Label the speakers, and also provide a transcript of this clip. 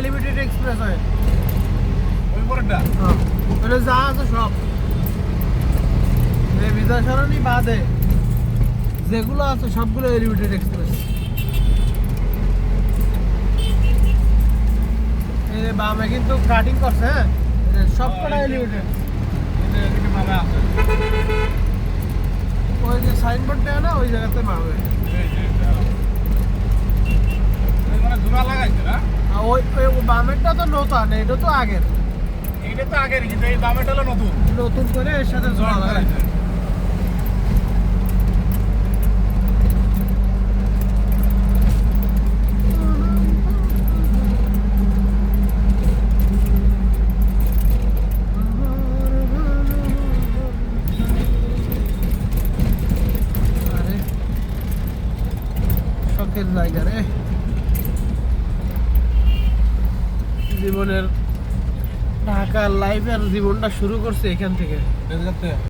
Speaker 1: Elevated express হয়
Speaker 2: ওই পরেরটা
Speaker 1: ওটা যা আছে সব এই বিজয় সরণি বাদে যেগুলো আছে সবগুলো এলিভেটেড এক্সপ্রেস। এই বামে কিন্তু কাটিং করছে, হ্যাঁ সব কটা এলিভেটেড। ওই যে সাইনবোর্ড দেয় না ওই জায়গাতে মারবে। ওই বামেরটা তো নতুন, এটা তো আগের।
Speaker 2: এইটা তো আগের, কিন্তু এই বামেটা হলো নতুন
Speaker 1: নতুন করে এর সাথে জোড়া লাগাইছে। আরে শখের জায়গা রে, জীবনের ঢাকার লাইফের জীবনটা শুরু করছে এখান থেকে।